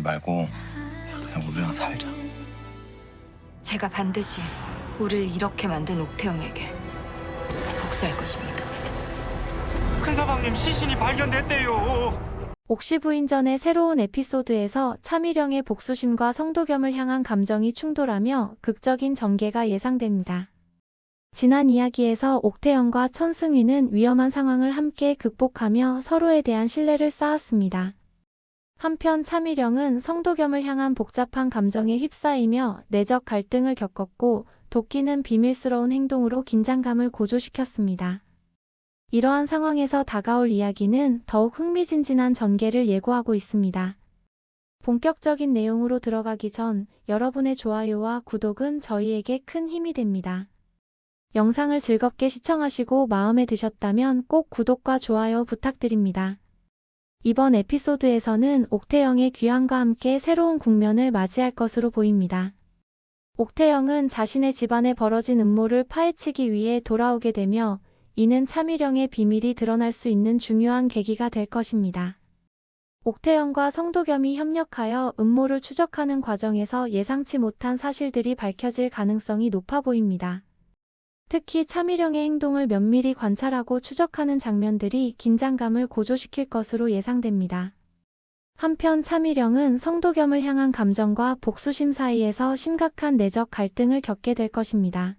말고 그냥 우리랑 살자. 제가 반드시 우리를 이렇게 만든 옥태영에게 복수할 것입니다. 큰서방님 시신이 발견됐대요. 옥시 부인전의 새로운 에피소드에서 차미령의 복수심과 성도겸을 향한 감정이 충돌하며 극적인 전개가 예상됩니다. 지난 이야기에서 옥태영과 천승위는 위험한 상황을 함께 극복하며 서로에 대한 신뢰를 쌓았습니다. 한편 차미령은 성도겸을 향한 복잡한 감정에 휩싸이며 내적 갈등을 겪었고, 도끼는 비밀스러운 행동으로 긴장감을 고조시켰습니다. 이러한 상황에서 다가올 이야기는 더욱 흥미진진한 전개를 예고하고 있습니다. 본격적인 내용으로 들어가기 전 여러분의 좋아요와 구독은 저희에게 큰 힘이 됩니다. 영상을 즐겁게 시청하시고 마음에 드셨다면 꼭 구독과 좋아요 부탁드립니다. 이번 에피소드에서는 옥태영의 귀환과 함께 새로운 국면을 맞이할 것으로 보입니다. 옥태영은 자신의 집안에 벌어진 음모를 파헤치기 위해 돌아오게 되며, 이는 차미령의 비밀이 드러날 수 있는 중요한 계기가 될 것입니다. 옥태영과 성도겸이 협력하여 음모를 추적하는 과정에서 예상치 못한 사실들이 밝혀질 가능성이 높아 보입니다. 특히 차미령의 행동을 면밀히 관찰하고 추적하는 장면들이 긴장감을 고조시킬 것으로 예상됩니다. 한편 차미령은 성도겸을 향한 감정과 복수심 사이에서 심각한 내적 갈등을 겪게 될 것입니다.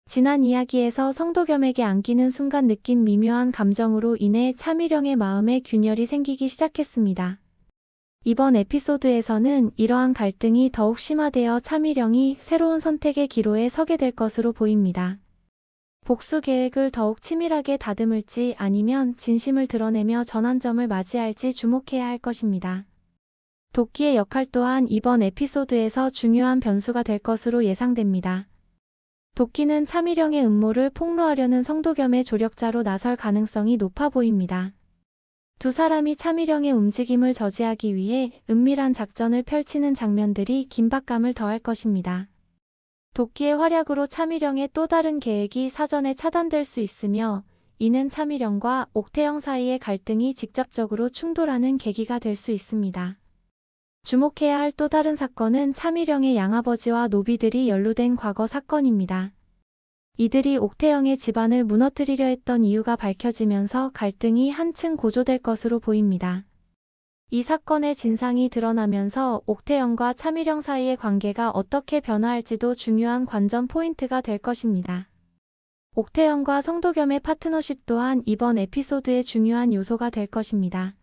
지난 이야기에서 성도겸에게 안기는 순간 느낀 미묘한 감정으로 인해 차미령의 마음에 균열이 생기기 시작했습니다. 이번 에피소드에서는 이러한 갈등이 더욱 심화되어 차미령이 새로운 선택의 기로에 서게 될 것으로 보입니다. 복수 계획을 더욱 치밀하게 다듬을지 아니면 진심을 드러내며 전환점을 맞이할지 주목해야 할 것입니다. 도끼의 역할 또한 이번 에피소드에서 중요한 변수가 될 것으로 예상됩니다. 도끼는 차미령의 음모를 폭로하려는 성도겸의 조력자로 나설 가능성이 높아 보입니다. 두 사람이 차미령의 움직임을 저지하기 위해 은밀한 작전을 펼치는 장면들이 긴박감을 더할 것입니다. 도끼의 활약으로 차미령의 또 다른 계획이 사전에 차단될 수 있으며, 이는 차미령과 옥태영 사이의 갈등이 직접적으로 충돌하는 계기가 될 수 있습니다. 주목해야 할 또 다른 사건은 차미령의 양아버지와 노비들이 연루된 과거 사건입니다. 이들이 옥태영의 집안을 무너뜨리려 했던 이유가 밝혀지면서 갈등이 한층 고조될 것으로 보입니다. 이 사건의 진상이 드러나면서 옥태영과 차미령 사이의 관계가 어떻게 변화할지도 중요한 관전 포인트가 될 것입니다. 옥태영과 성도겸의 파트너십 또한 이번 에피소드의 중요한 요소가 될 것입니다.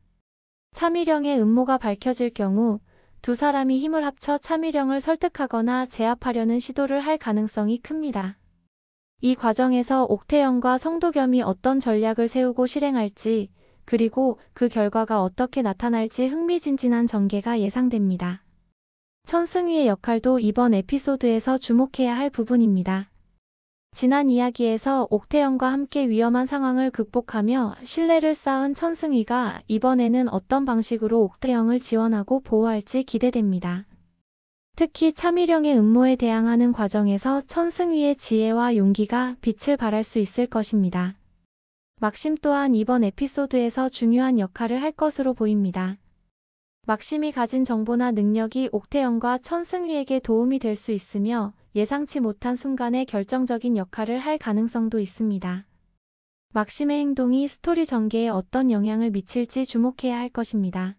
차미령의 음모가 밝혀질 경우 두 사람이 힘을 합쳐 차미령을 설득하거나 제압하려는 시도를 할 가능성이 큽니다. 이 과정에서 옥태영과 성도겸이 어떤 전략을 세우고 실행할지, 그리고 그 결과가 어떻게 나타날지 흥미진진한 전개가 예상됩니다. 천승위의 역할도 이번 에피소드에서 주목해야 할 부분입니다. 지난 이야기에서 옥태영과 함께 위험한 상황을 극복하며 신뢰를 쌓은 천승위가 이번에는 어떤 방식으로 옥태영을 지원하고 보호할지 기대됩니다. 특히 차미령의 음모에 대항하는 과정에서 천승위의 지혜와 용기가 빛을 발할 수 있을 것입니다. 막심 또한 이번 에피소드에서 중요한 역할을 할 것으로 보입니다. 막심이 가진 정보나 능력이 옥태영과 천승위에게 도움이 될 수 있으며, 예상치 못한 순간에 결정적인 역할을 할 가능성도 있습니다. 막심의 행동이 스토리 전개에 어떤 영향을 미칠지 주목해야 할 것입니다.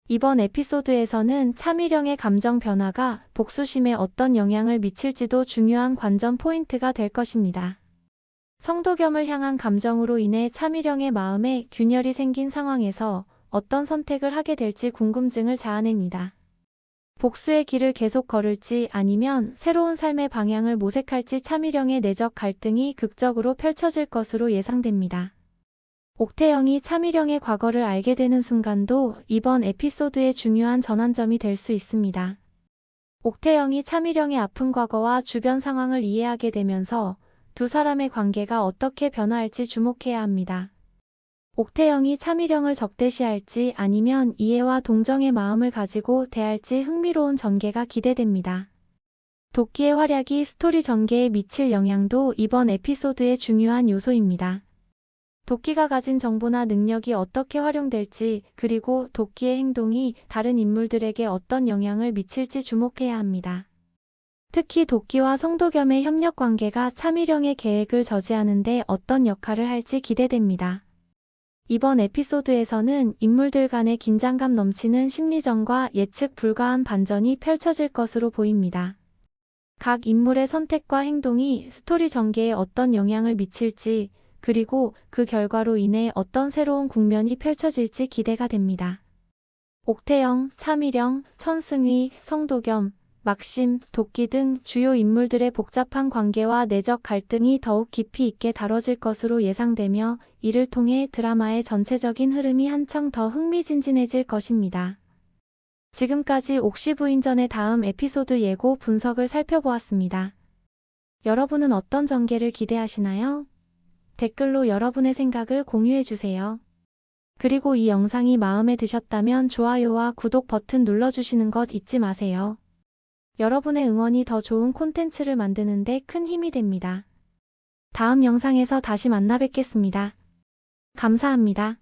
이번 에피소드에서는 차미령의 감정 변화가 복수심에 어떤 영향을 미칠지도 중요한 관전 포인트가 될 것입니다. 성도겸을 향한 감정으로 인해 차미령의 마음에 균열이 생긴 상황에서 어떤 선택을 하게 될지 궁금증을 자아냅니다. 복수의 길을 계속 걸을지 아니면 새로운 삶의 방향을 모색할지 차미령의 내적 갈등이 극적으로 펼쳐질 것으로 예상됩니다. 옥태영이 차미령의 과거를 알게 되는 순간도 이번 에피소드의 중요한 전환점이 될 수 있습니다. 옥태영이 차미령의 아픈 과거와 주변 상황을 이해하게 되면서 두 사람의 관계가 어떻게 변화할지 주목해야 합니다. 옥태영이 차미령을 적대시할지 아니면 이해와 동정의 마음을 가지고 대할지 흥미로운 전개가 기대됩니다. 도끼의 활약이 스토리 전개에 미칠 영향도 이번 에피소드의 중요한 요소입니다. 도끼가 가진 정보나 능력이 어떻게 활용될지, 그리고 도끼의 행동이 다른 인물들에게 어떤 영향을 미칠지 주목해야 합니다. 특히 도끼와 성도겸의 협력 관계가 차미령의 계획을 저지하는 데 어떤 역할을 할지 기대됩니다. 이번 에피소드에서는 인물들 간의 긴장감 넘치는 심리전과 예측 불가한 반전이 펼쳐질 것으로 보입니다. 각 인물의 선택과 행동이 스토리 전개에 어떤 영향을 미칠지, 그리고 그 결과로 인해 어떤 새로운 국면이 펼쳐질지 기대가 됩니다. 옥태영, 차미령, 천승휘, 성도겸, 막심, 도끼 등 주요 인물들의 복잡한 관계와 내적 갈등이 더욱 깊이 있게 다뤄질 것으로 예상되며, 이를 통해 드라마의 전체적인 흐름이 한층 더 흥미진진해질 것입니다. 지금까지 옥시부인전의 다음 에피소드 예고 분석을 살펴보았습니다. 여러분은 어떤 전개를 기대하시나요? 댓글로 여러분의 생각을 공유해주세요. 그리고 이 영상이 마음에 드셨다면 좋아요와 구독 버튼 눌러주시는 것 잊지 마세요. 여러분의 응원이 더 좋은 콘텐츠를 만드는 데 큰 힘이 됩니다. 다음 영상에서 다시 만나 뵙겠습니다. 감사합니다.